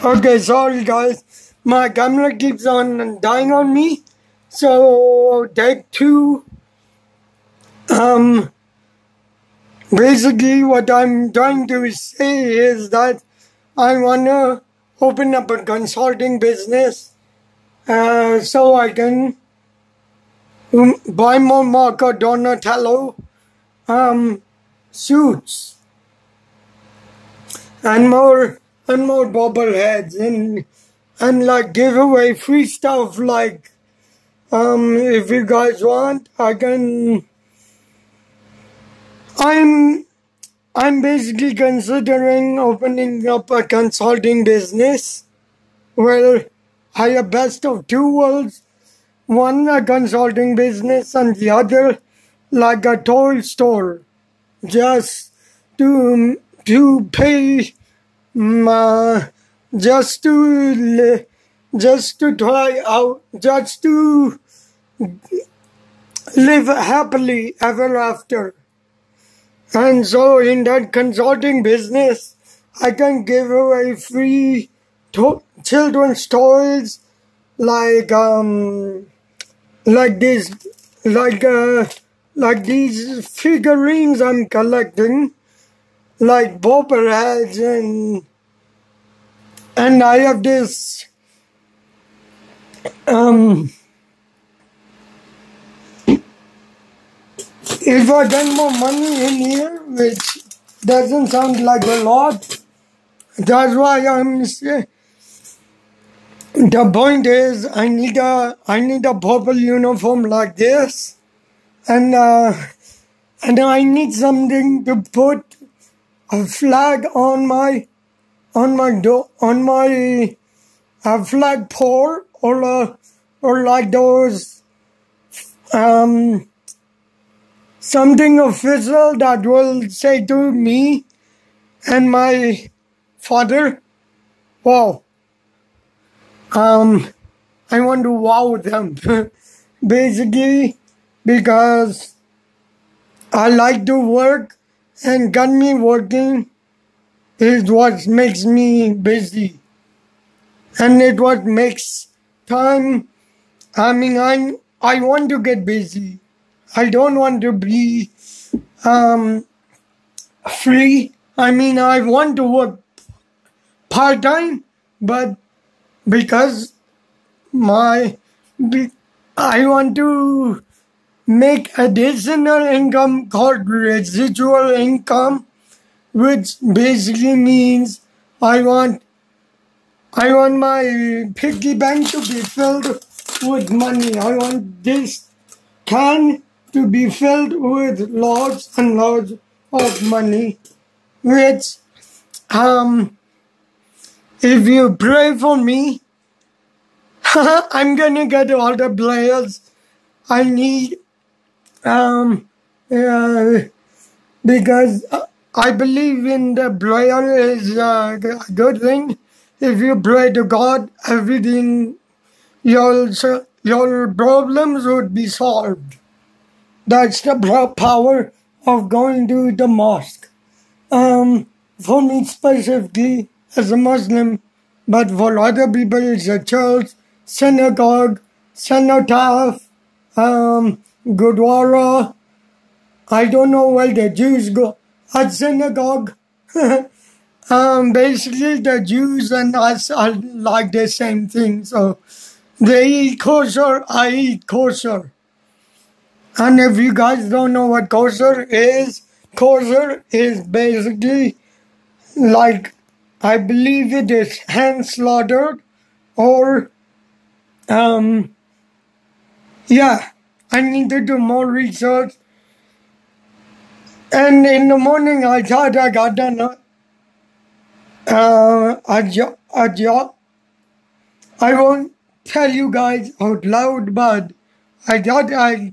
Okay, sorry guys. My camera keeps on dying on me. So take two. Basically what I'm trying to say is that I wanna open up a consulting business so I can buy more Marco Donatello suits and more bobbleheads and like give away free stuff like if you guys want I'm basically considering opening up a consulting business where I have best of two worlds. One a consulting business and the other like a toy store. Just to pay just to try out, just to live happily ever after. And so in that consulting business, I can give away free children's toys like these figurines I'm collecting, like bobbleheads and I have this if I get more money in here, which doesn't sound like a lot, that's why I'm saying. The point is, I need a purple uniform like this, and I need something to put a flag on my flagpole or like those something official that will say to me and my father, wow. I want to wow them, basically, because I like to work, and got me working is what makes me busy, and it what makes time. I mean, I want to get busy. I don't want to be free. I mean, I want to work part-time, but because I want to make additional income called residual income, which basically means I want my piggy bank to be filled with money. I want this can to be filled with lots and lots of money, which if you pray for me, I'm gonna get all the players I need, because I believe in the prayer is a good thing. If you pray to God, everything, your problems would be solved. That's the power of going to the mosque. For me specifically, as a Muslim, but for other people it's a church, synagogue, cenotaph, gurdwara. I don't know where the Jews go. A synagogue. Basically the Jews and us are like the same thing. So they eat kosher, I eat kosher. And if you guys don't know what kosher is basically like, I believe it is hand slaughtered or, yeah, I need to do more research. And in the morning I thought I got done a job. I won't tell you guys out loud, but I thought I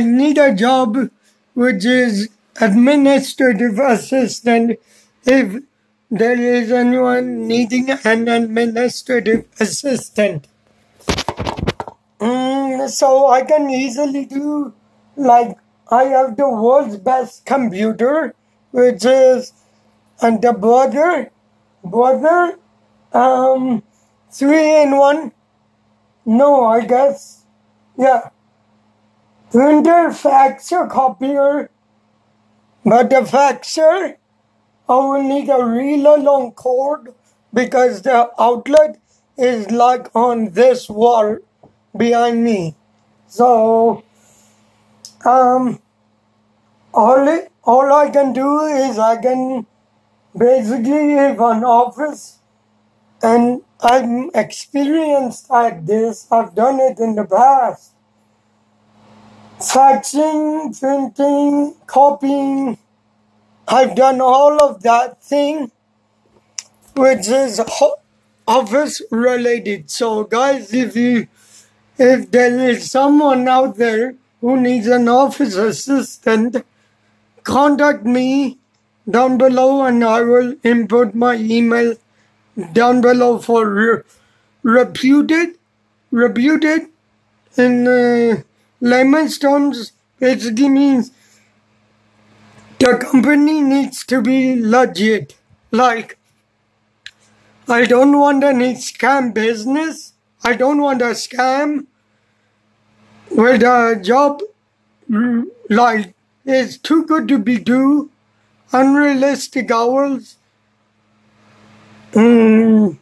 need a job which is administrative assistant, if there is anyone needing an administrative assistant. So I can easily do, like, I have the world's best computer, which is the brother Brother, 3 in 1. No, I guess. Yeah. Printer, faxer, copier. But the faxer, I will need a really long cord because the outlet is like on this wall behind me. So, all I can do is I can basically have an office, and I'm experienced at this. I've done it in the past. Faxing, printing, copying. I've done all of that thing, which is office related. So guys, if there is someone out there who needs an office assistant, contact me down below and I will input my email down below for reputed in layman's terms basically means the company needs to be legit. Like, I don't want any scam business. I don't want a scam where the job like is too good to be true, unrealistic hours, and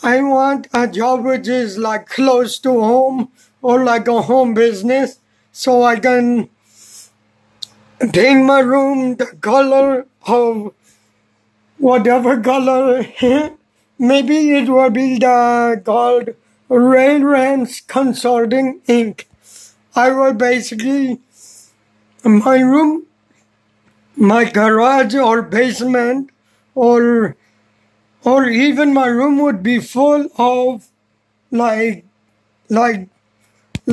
I want a job which is like close to home or like a home business, so I can paint my room the color of whatever color. Maybe it will be called Rayyan Consulting Inc. I will basically, my room, my garage or basement, or even my room would be full of like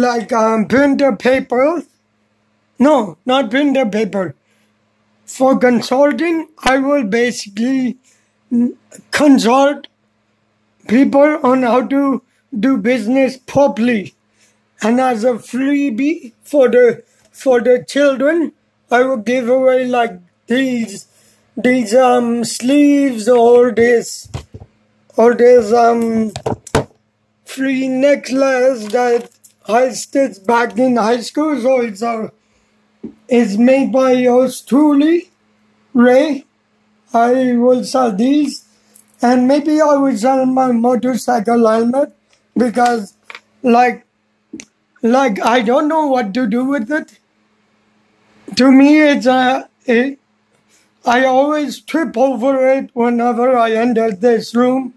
printer paper. No, not printer paper. For consulting, I will basically consult people on how to do business properly. And as a freebie for the children, I will give away like these sleeves or this free necklace that I stitched back in high school. So it's made by yours truly, Ray. I will sell these, and maybe I will sell my motorcycle helmet because like I don't know what to do with it. To me, I always trip over it whenever I enter this room.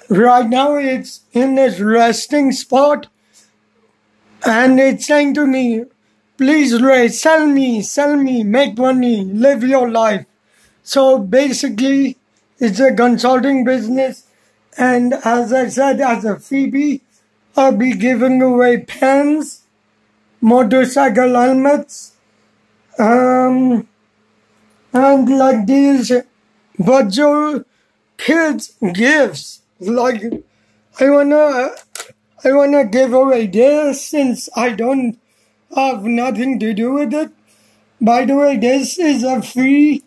Right now, it's in this resting spot, and it's saying to me, "Please, Ray, sell me, make money, live your life." So basically, it's a consulting business, and as I said, as a freebie, I'll be giving away pens, motorcycle helmets, and like these virtual kids gifts. Like I wanna give away this since I don't have nothing to do with it. By the way, this is a free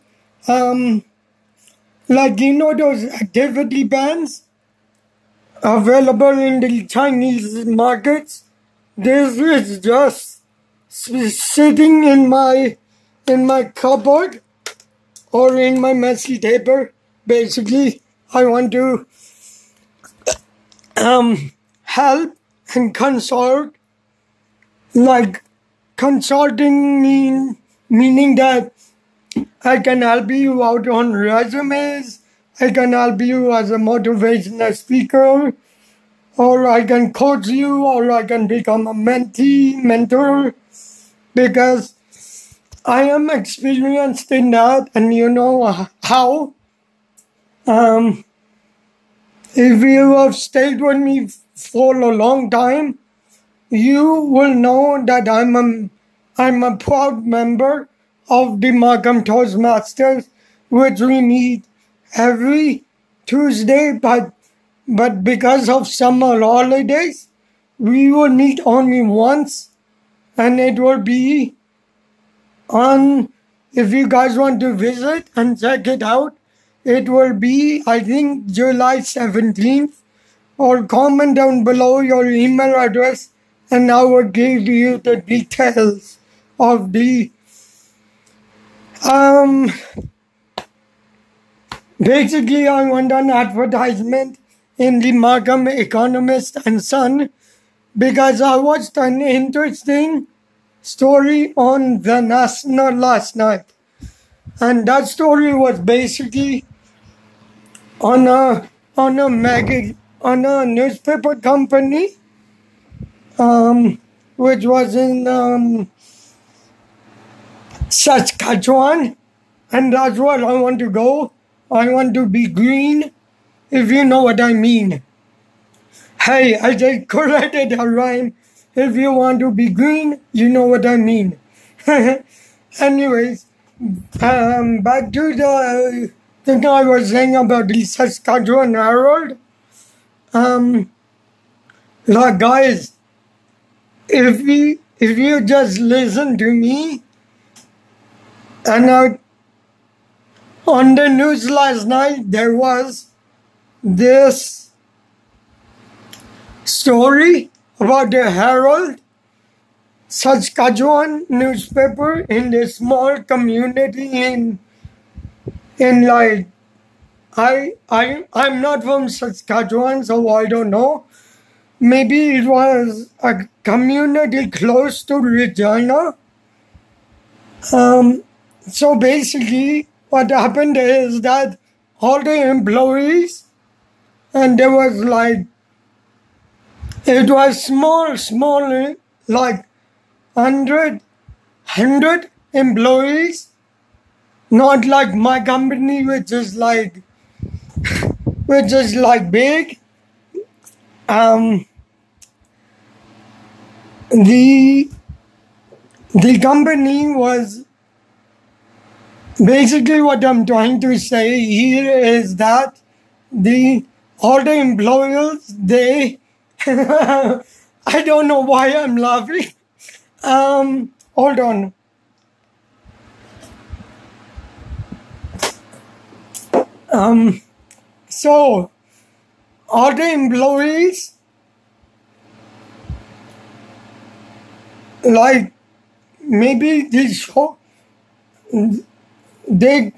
like those activity bands available in the Chinese markets. This is just sitting in my cupboard or in my messy paper. Basically, I want to help and consult. Like consulting meaning that I can help you out on resumes, I can help you as a motivational speaker, or I can coach you, or I can become a mentor, because I am experienced in that, and you know how. If you have stayed with me for a long time, you will know that I'm a proud member of the Markham Toastmasters, which we meet every Tuesday, but because of summer holidays, we will meet only once, and it will be on, if you guys want to visit and check it out, it will be, I think, July 17th. Or comment down below your email address and I will give you the details of the basically I want an advertisement in the Markham Economist and Sun because I watched an interesting story on the National last night, and that story was basically on a newspaper company, which was in Saskatchewan, and that's where I want to go. I want to be green, if you know what I mean. Hey, I just corrected a rhyme. If you want to be green, you know what I mean. Anyways, back to the thing I was saying about the Saskatchewan Herald. Look, guys, if you just listen to me, and on the news last night there was this story about the Herald, Saskatchewan newspaper in this small community in like I'm not from Saskatchewan, so I don't know. Maybe it was a community close to Regina. So basically, what happened is that all the employees, and there was like, it was small, like 100 employees, not like my company, which is like big. The company was basically, what I'm trying to say here is that all the employees, they I don't know why I'm laughing. Hold on. So all the employees, like maybe they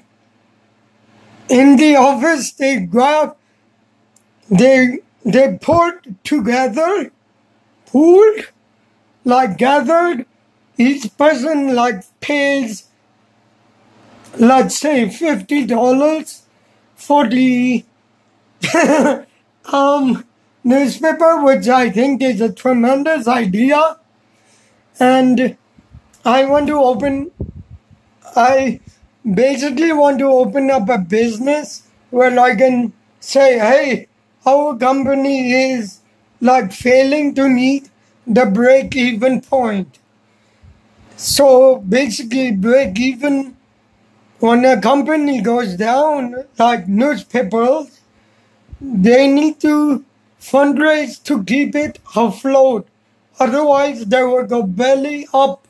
in the office they put together, pooled, like gathered, each person like pays, let's say $50 for the newspaper, which I think is a tremendous idea. And I basically want to open up a business where I can say, hey, our company is like failing to meet the break-even point. So basically, break-even, when a company goes down, like newspapers, they need to fundraise to keep it afloat. Otherwise, they will go belly up.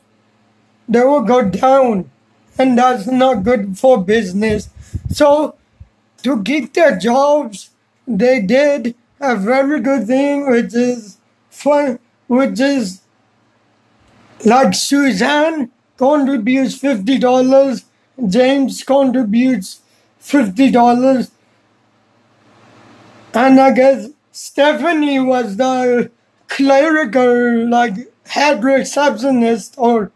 They will go down. And that's not good for business. So, to keep their jobs, they did a very good thing, which is fun, which is like Suzanne contributes $50, James contributes $50, and I guess Stephanie was the clerical, like head receptionist or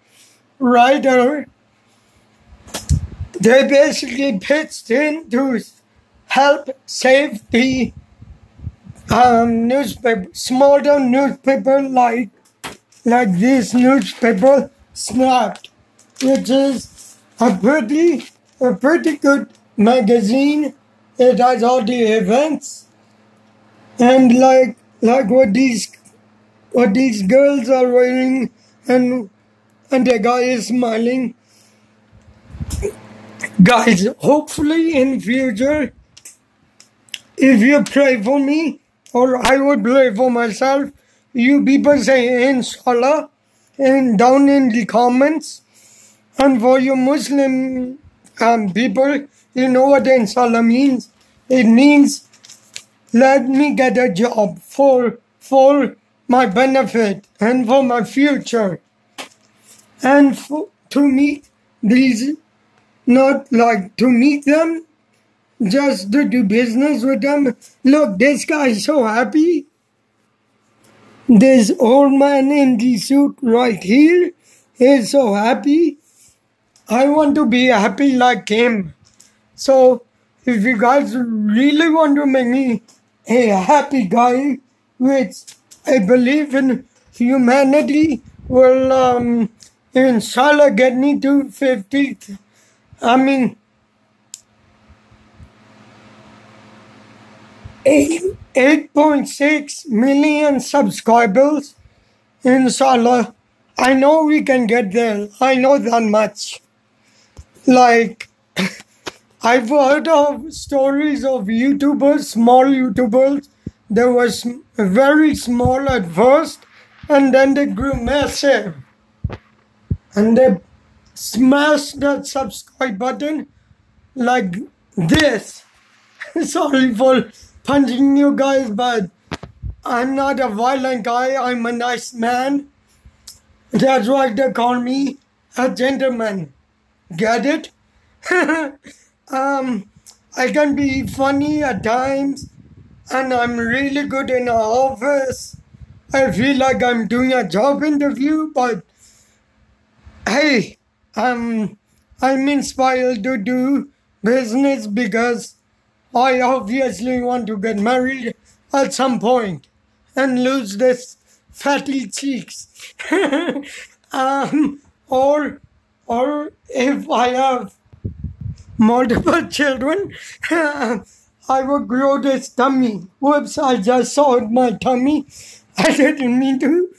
writer. They basically pitched in to help save the newspaper, small town newspaper like this newspaper Snapped, which is a pretty good magazine. It has all the events and like what these girls are wearing, and the guy is smiling. Guys, hopefully in future, if you pray for me, or I would pray for myself, you people say Inshallah and down in the comments. And for you Muslim people, You know what inshallah means? It means let me get a job for my benefit and for my future. And to meet these, not like to meet them, just to do business with them. Look, this guy is so happy. This old man in the suit right here is so happy. I want to be happy like him. So, if you guys really want to make me a happy guy, which I believe in humanity, will inshallah get me to 50. 8.6 million subscribers. Inshallah, I know we can get there. I know that much. Like, I've heard of stories of YouTubers, small YouTubers. They were very small at first, and then they grew massive. And they smashed that subscribe button like this. Sorry for punching you guys, but I'm not a violent guy. I'm a nice man. That's why they call me a gentleman. Get it? I can be funny at times, and I'm really good in an office. I feel like I'm doing a job interview, but hey, I'm inspired to do business because I obviously want to get married at some point and lose this fatty cheeks. Or if I have multiple children, I will grow this tummy. Whoops, I just saw my tummy. I didn't mean to.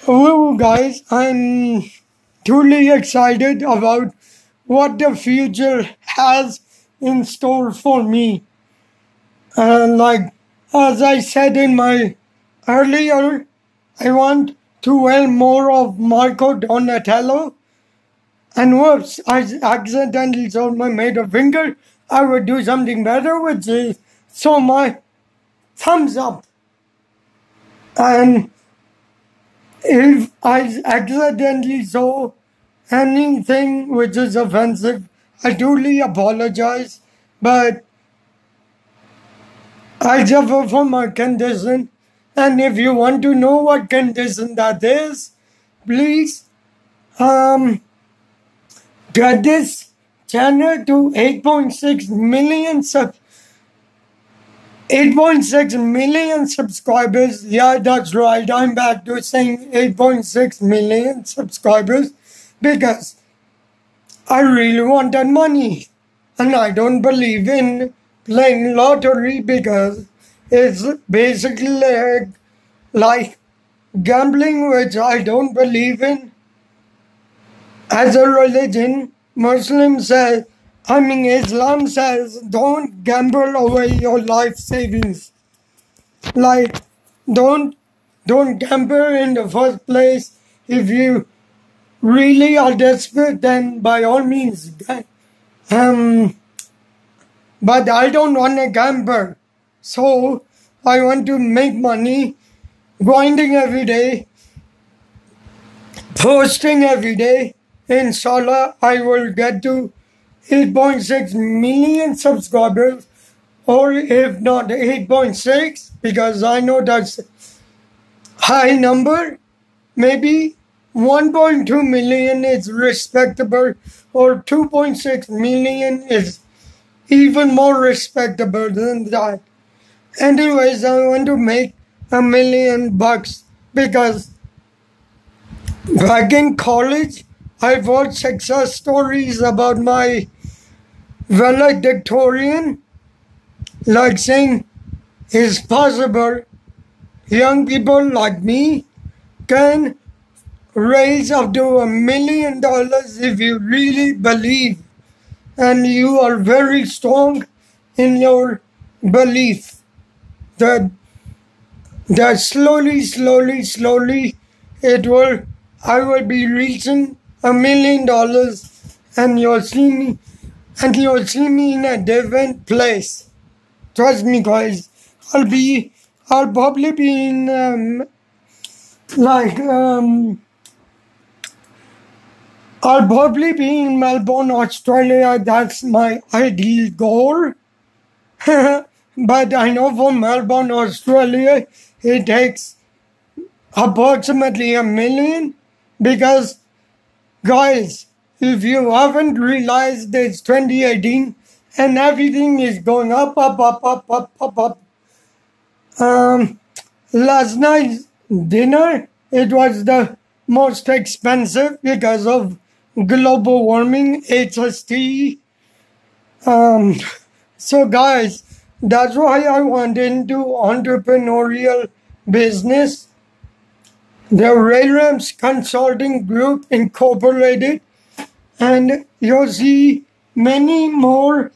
Well, guys, I'm truly excited about what the future has in store for me. Like, as I said in my earlier, I want to earn more of Marco Donatello. And whoops, I accidentally sold my middle finger. I would do something better, which is so my thumbs up. And if I accidentally saw anything which is offensive, I truly apologize. But I suffer from my condition. And if you want to know what condition that is, please get this channel to 8.6 million subscribers. Yeah, that's right. I'm back to saying 8.6 million subscribers because I really want that money. And I don't believe in playing lottery because it's basically like gambling, which I don't believe in. As a religion, Islam says, don't gamble away your life savings. Like, don't gamble in the first place. If you really are desperate, then by all means, but I don't want to gamble. So, I want to make money, grinding every day, posting every day. Inshallah, I will get to 8.6 million subscribers, or if not 8.6, because I know that's high number, maybe 1.2 million is respectable, or 2.6 million is even more respectable than that. Anyways, I want to make $1 million because back in college, I've heard success stories about my valedictorian, like saying it's possible young people like me can raise up to $1 million if you really believe and you are very strong in your belief that slowly I will be reaching $1 million and you'll see me and you'll see me in a different place. Trust me, guys. I'll probably be in like I'll probably be in Melbourne, Australia. That's my ideal goal. But I know for Melbourne, Australia, it takes approximately $1 million, because, guys, if you haven't realized, it's 2018 and everything is going up, up, up, up, up, up, up. Last night's dinner, it was the most expensive because of global warming, HST. So guys, that's why I went into entrepreneurial business. The Rayyan Consulting Group Incorporated, and you'll see many more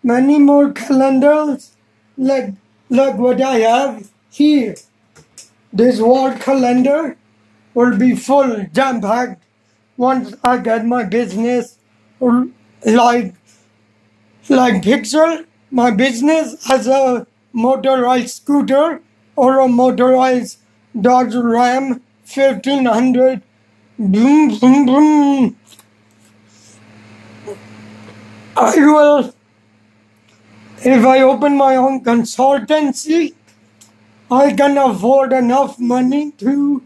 calendars like what I have here. This wall calendar will be full, jam-packed, once I get my business like Pixel. My business as a motorized scooter or a motorized Dodge Ram 1500. Boom, boom, boom. If I open my own consultancy, I can afford enough money to,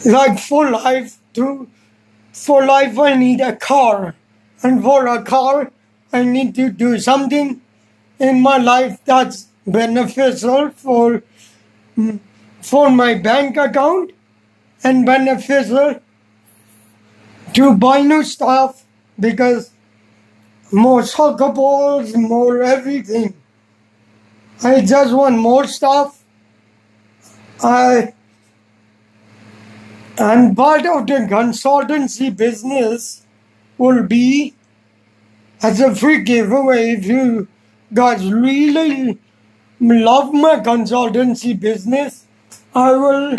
like, for life I need a car. And for a car, I need to do something in my life that's beneficial for my bank account and beneficial to buy new stuff, because more soccer balls, more everything. I just want more stuff. And part of the consultancy business will be as a free giveaway. If you guys really love my consultancy business, I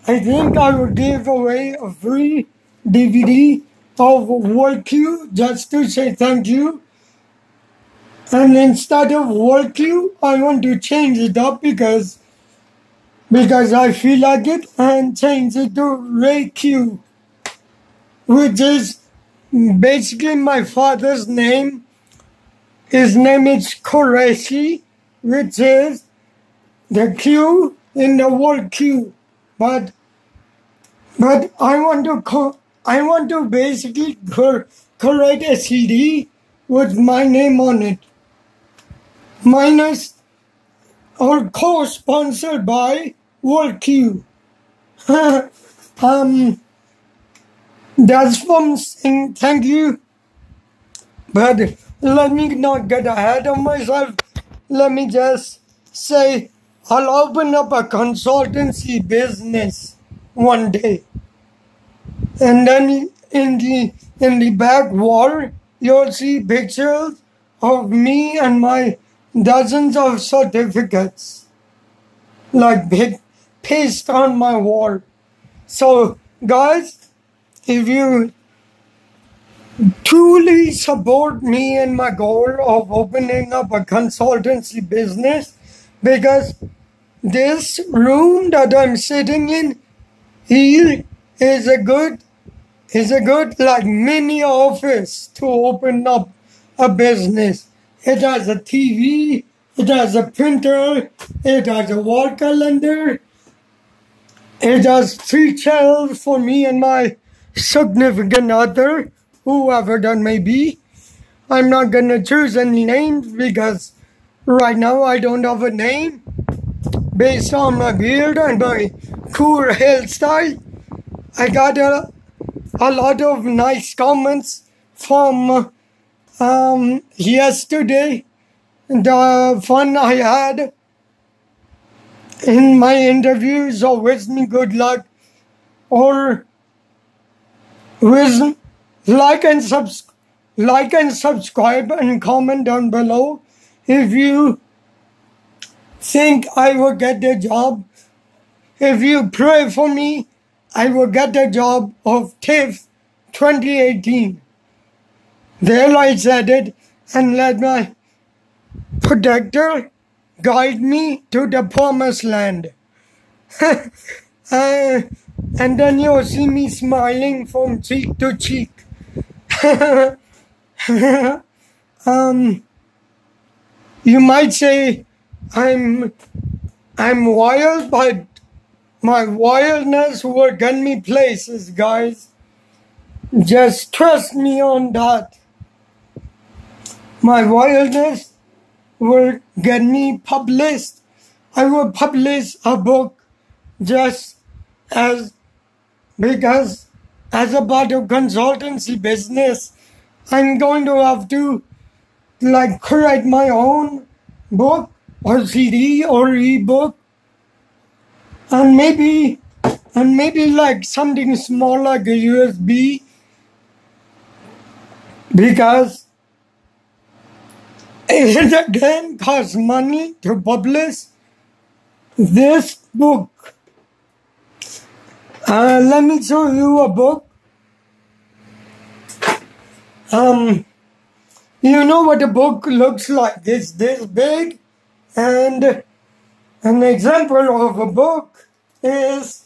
think I will give away a free DVD of World Q just to say thank you. And instead of World Q, I want to change it up because I feel like it, and change it to Ray Q, which is basically my father's name. His name is Qureshi, which is the Q in the word Q. But I want to basically create a CD with my name on it, minus or co-sponsored by World Q. That's from saying thank you. But let me not get ahead of myself. Let me just say I'll open up a consultancy business one day. And then in the back wall, you'll see pictures of me and my dozens of certificates, like paste on my wall. So guys, if you truly support me in my goal of opening up a consultancy business, because this room that I'm sitting in here is a good like mini office to open up a business. It has a TV, it has a printer, it has a wall calendar, it has 3 chairs for me and my significant other, whoever that may be. I'm not gonna choose any names because right now I don't have a name. Based on my beard and my cool hairstyle, I got a lot of nice comments from yesterday. The fun I had in my interviews, or wish me good luck, or wish like and subscribe and comment down below if you think I will get the job. If you pray for me, I will get the job of TIFF 2018. There I said it, and let my protector guide me to the promised land. And then you'll see me smiling from cheek to cheek. You might say I'm wild, but my wildness will get me places, guys. Just trust me on that. My wildness will get me published. I will publish a book just because as a part of consultancy business, I'm going to have to create my own book or CD or ebook, and maybe like something small like a USB, because it again costs money to publish this book. Let me show you a book. You know what a book looks like? It's this big, and an example of a book is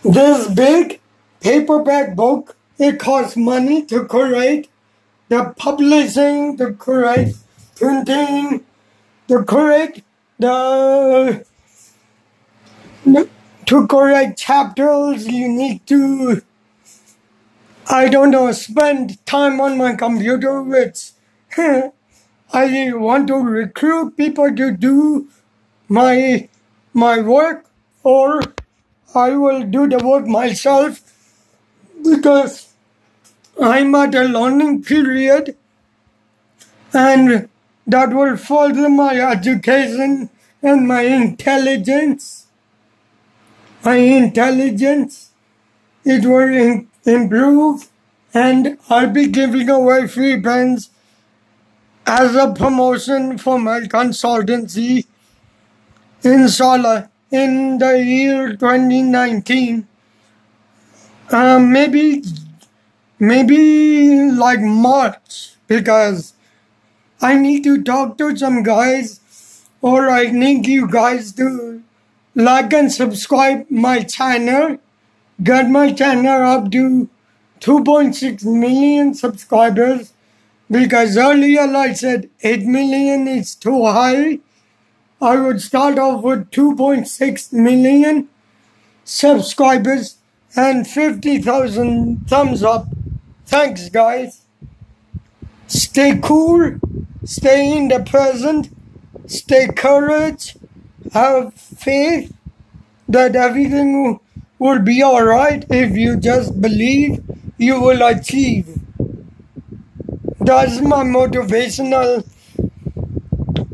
this big paperback book. It costs money to create, the publishing, to create printing, to create to correct chapters. You need to, I don't know, spend time on my computer, which I want to recruit people to do my work, or I will do the work myself, because I'm at a learning period, and that will further my education and my intelligence. It will improve, and I'll be giving away free pens as a promotion for my consultancy, inshallah, in the year 2019. Maybe like March, because I need to talk to some guys, or I need you guys to like and subscribe my channel, get my channel up to 2.6 million subscribers, because earlier I said 8 million is too high. I would start off with 2.6 million subscribers and 50,000 thumbs up. Thanks, guys. Stay cool, stay in the present, stay courage, have faith that everything will be alright. If you just believe, you will achieve. That's my motivational.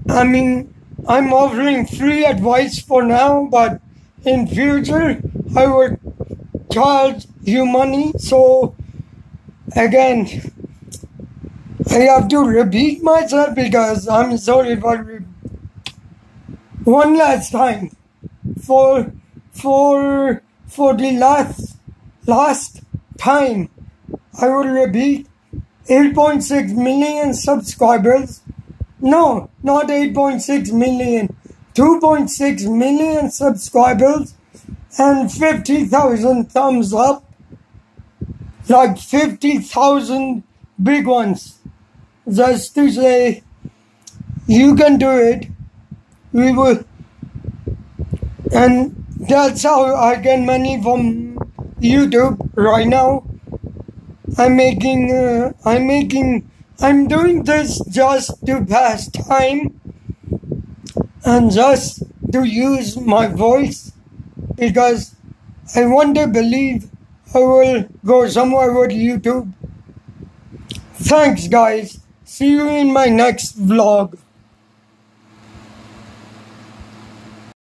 I'm offering free advice for now, but in future I will charge you money. So again, I have to repeat myself, because I'm sorry for one last time. For the last time, I will repeat: 8.6 million subscribers. No, not 8.6 million. 2.6 million subscribers and 50,000 thumbs up. Like 50,000 big ones. Just to say, you can do it. We will. And that's how I get money from YouTube right now. I'm doing this just to pass time and just to use my voice, because I want to believe I will go somewhere with YouTube. Thanks, guys. See you in my next vlog.